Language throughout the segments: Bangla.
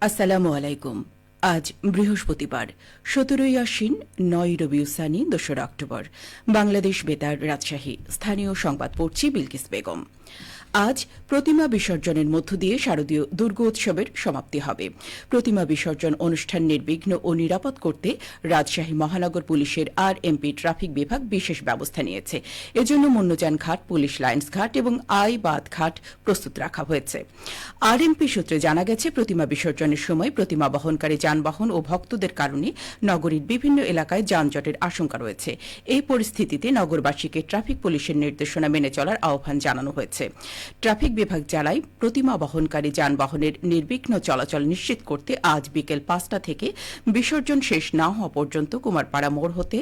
আসসালামু আলাইকুম। আজ বৃহস্পতিবার ১৭ই আশ্বিন ৯ রবিউল সানি ২রা অক্টোবর। বাংলাদেশ বেতার রাজশাহী। স্থানীয় সংবাদ পড়ছি বিলকিস বেগম। আজ প্রতিমা বিসর্জনের মধ্য দিয়ে শারদীয় দুর্গোৎসবের সমাপ্তি হবে। প্রতিমা বিসর্জন অনুষ্ঠান নির্বিঘ্ন ও নিরাপদ করতে রাজশাহী মহানগর পুলিশের আরএমপি ট্রাফিক বিভাগ বিশেষ ব্যবস্থা নিয়েছে। এজন্য মুন্নজান ঘাট, পুলিশ লাইন্স ঘাট এবং আইবাদ ঘাট প্রস্তুত রাখা হয়েছে। আরএমপি সূত্রে জানা গেছে, প্রতিমা বিসর্জনের সময় প্রতিমা বহনকারী যানবাহন ও ভক্তদের কারণে নগরীর বিভিন্ন এলাকায় যানজটের আশঙ্কা রয়েছে। এই পরিস্থিতিতে নগরবাসীকে ট্রাফিক পুলিশের নির্দেশনা মেনে চলার আহ্বান জানানো হয়েছে। ট্রাফিক বিভাগ জানায়, প্রতিমা বহনকারী যানবাহনের নির্বিঘ্ন চলাচল নিশ্চিত করতে আজ বিকেল ৫টা থেকে বিসর্জন শেষ না হওয়া পর্যন্ত কুমারপাড়া মোড় হতে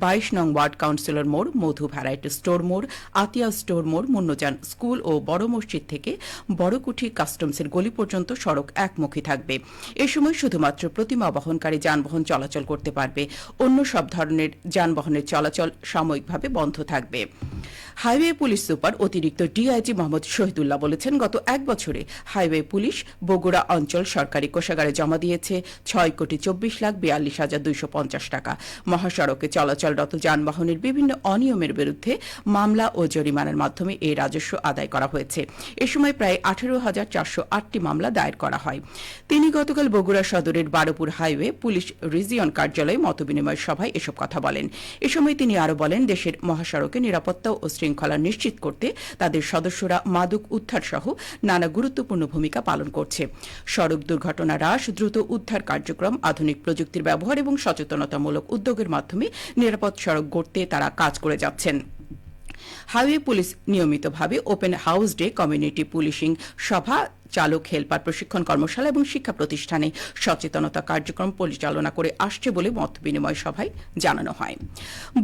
২২ নং ওয়ার্ড কাউন্সিলর মোড়, মধু ভ্যারাইটি স্টোর মোড়, আতিয়া স্টোর মোড়, মুন্নজান স্কুল ও বড় মসজিদ থেকে বড়কুঠি কাস্টমসের গলি পর্যন্ত সড়ক একমুখী থাকবে। এ সময় শুধুমাত্র প্রতিমা বহনকারী যানবাহন চলাচল করতে পারবে। অন্য সব ধরনের যানবাহনের চলাচল সাময়িকভাবে বন্ধ থাকবে। হাইওয়ে পুলিশ সুপার অতিরিক্ত ডিআইজি মোহাম্মদ শহীদুল্লাহ বলেছেন, গত এক বছরে হাইওয়ে পুলিশ বগুড়া অঞ্চল সরকারি কোষাগারে জমা দিয়েছে ৬,২৪,৪২,২৫০ টাকা। মহাসড়কে চলাচলরত যানবাহনের বিভিন্ন অনিয়মের বিরুদ্ধে মামলা ও জরিমানার মাধ্যমে এই রাজস্ব আদায় করা হয়েছে। এ সময় প্রায় ১৮,৪০৮টি মামলা দায়ের করা হয়। তিনি গতকাল বগুড়া সদরের বারোপুর হাইওয়ে পুলিশ রিজিয়ন কার্যালয়ে মতবিনিময় সভায় এসব কথা বলেন। এ সময় তিনি আরও বলেন, দেশের মহাসড়কে নিরাপত্তা ও শৃঙ্খলা নিশ্চিত করতে তাদের সদস্যরা মাদক উদ্ধার সহ নানা গুরুত্বপূর্ণ ভূমিকা পালন করছে। সড়ক দুর্ঘটনা হ্রাস, দ্রুত উদ্ধার কার্যক্রম, আধুনিক প্রযুক্তির ব্যবহার এবং সচেতনতামূলক উদ্যোগের মাধ্যমে নিরাপদ সড়ক গড়তে তারা কাজ করে যাচ্ছেন। হাইওয়ে পুলিশ নিয়মিতভাবে open house day, community policing সভা, চালক হেলপার প্রশিক্ষণ কর্মশালা এবং শিক্ষা প্রতিষ্ঠানে সচেতনতা কার্যক্রম পরিচালনা করে আসছে বলে মত বিনিময় সভায় জানানো হয়।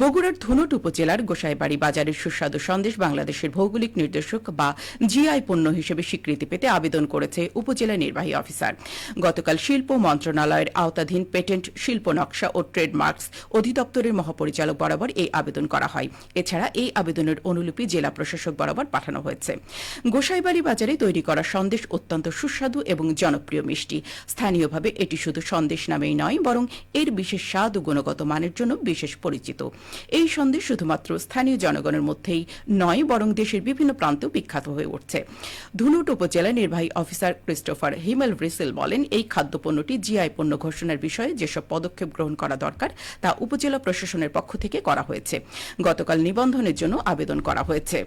বগুড়ার ধুনট উপজেলার গোসাইবাড়ি বাজারের সুস্বাদু সন্দেশ বাংলাদেশের ভৌগোলিক নির্দেশক বা জিআই পণ্য হিসেবে স্বীকৃতি পেতে আবেদন করেছে উপজেলা নির্বাহী অফিসার। গতকাল শিল্প মন্ত্রণালয়ের আওতাধীন পেটেন্ট, শিল্প নকশা ও ট্রেডমার্কস অধিদপ্তরের মহাপরিচালক বরাবর এই আবেদন করা হয়। এছাড়া এই আবেদনের অনুলিপি জেলা প্রশাসক বরাবর পাঠানো হয়েছে। গোসাইবাড়ি বাজারে তৈরি করা সন্দেশ অত্যন্ত সুস্বাদু এবং জনপ্রিয় মিষ্টি। স্থানীয়ভাবে এটি শুধু সন্দেশ নামেই নয়, বরং এর বিশেষ স্বাদ ও গুণগত মানের জন্য বিশেষ পরিচিত। এই সন্দেশ শুধুমাত্র স্থানীয় জনগণের মধ্যেই নয়, বরং দেশের বিভিন্ন প্রান্তেও বিখ্যাত হয়ে উঠছে। ধুনট উপজেলা নির্বাহী অফিসার ক্রিস্টোফার হিমেল ব্রিসেল বলেন, এই খাদ্যপণ্যটি জিআই পণ্য ঘোষণার বিষয়ে যেসব পদক্ষেপ গ্রহণ করা দরকার তা উপজেলা প্রশাসনের পক্ষ থেকে করা হয়েছে। গতকাল নিবন্ধনের জন্য আবেদন করা হয়েছে।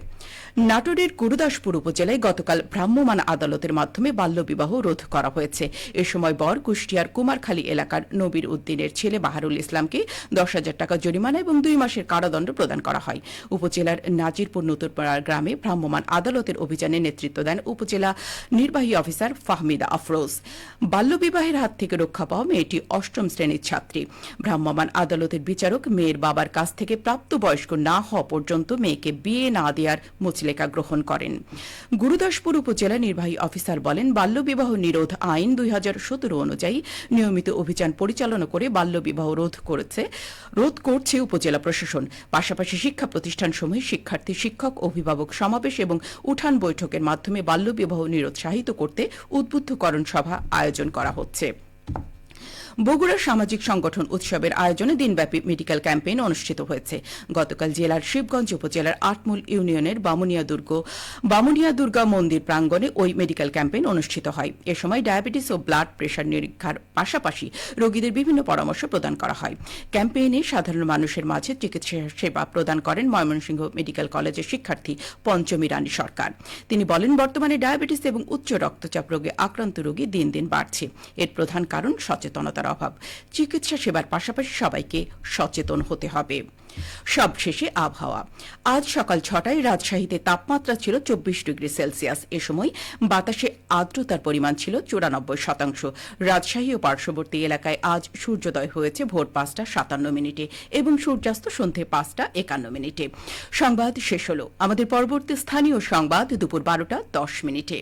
নাটোরের গুরুদাসপুর উপজেলায় গতকাল ভ্রাম্যমাণ আদালতের মাধ্যমে বাল্যবিবাহ রোধ করা হয়েছে। এ সময় বর কুষ্টিয়ার কুমারখালী এলাকার নবীর উদ্দিনের ছেলে বাহারুল ইসলামকে ১০,০০০ টাকা জরিমানা এবং ২ মাসের কারাদণ্ড প্রদান করা হয়। উপজেলার নাজিরপুর নতুনপাড়া গ্রামে ভ্রাম্যমাণ আদালতের অভিযানে নেতৃত্ব দেন উপজেলা নির্বাহী অফিসার ফাহমিদা আফরোজ। বাল্যবিবাহের হাত থেকে রক্ষা পাওয়া মেয়েটি ৮ম শ্রেণীর ছাত্রী। ভ্রাম্যমাণ আদালতের বিচারক মেয়ের বাবার কাছ থেকে প্রাপ্তবয়স্ক না হওয়া পর্যন্ত মেয়েকে বিয়ে না দেওয়ার মুচলেকা গ্রহণ করেন। গুরুদাসপুর উপজেলা নির্বাহী অফিসার বলেন, বাল্যবিবাহ নিরোধ আইন ২০১৭ অনুযায়ী নিয়মিত অভিযান পরিচালনা করে বাল্যবিবাহ রোধ করছে উপজেলা প্রশাসন। পাশাপাশি শিক্ষা প্রতিষ্ঠানসমূহে শিক্ষার্থী, শিক্ষক, অভিভাবক সমাবেশ এবং উঠান বৈঠকের মাধ্যমে বাল্যবিবাহ নিরুৎসাহিত করতে উদ্বুদ্ধকরণ সভা আয়োজন করা হচ্ছে। বগুড়া সামাজিক সংগঠন উৎসবের আয়োজনে দিনব্যাপী মেডিকেল ক্যাম্পেইন অনুষ্ঠিত হয়েছে। গতকাল জেলার শিবগঞ্জ উপজেলার আটমূল ইউনিয়নের বামুনিয়া দুর্গা মন্দির প্রাঙ্গণে ওই মেডিকেল ক্যাম্পেইন অনুষ্ঠিত হয়। এ সময় ডায়াবেটিস ও ব্লাড প্রেশার নিরীক্ষার পাশাপাশি রোগীদের বিভিন্ন পরামর্শ প্রদান করা হয়। ক্যাম্পেইনে সাধারণ মানুষের মাঝে চিকিৎসা সেবা প্রদান করেন ময়মনসিংহ মেডিকেল কলেজের শিক্ষার্থী পঞ্চমী রানী সরকার। তিনি বলেন, বর্তমানে ডায়াবেটিস এবং উচ্চ রক্তচাপ রোগে আক্রান্ত রোগী দিন দিন বাড়ছে। এর প্রধান কারণ সচেতনতার অভাব। চিকিৎসা সেবার পাশাপাশি সবাইকে সচেতন হতে হবে। সবশেষে আবহাওয়া। আজ সকাল ৬টায় রাজশাহীতে তাপমাত্রা ছিল ২৪ ডিগ্রি সেলসিয়াস। এ সময় বাতাসে আর্দ্রতার পরিমাণ ছিল ৯৪%। রাজশাহী ও পার্শ্ববর্তী এলাকায় আজ সূর্যোদয় হয়েছে ভোর ৫টা ৫৭ মিনিটে এবং সূর্যাস্ত সন্ধে ৫টা ৫১ মিনিটে। সংবাদ শেষ হল। আমাদের পরবর্তী স্থানীয় সংবাদ দুপুর ১২টা ১০ মিনিটে।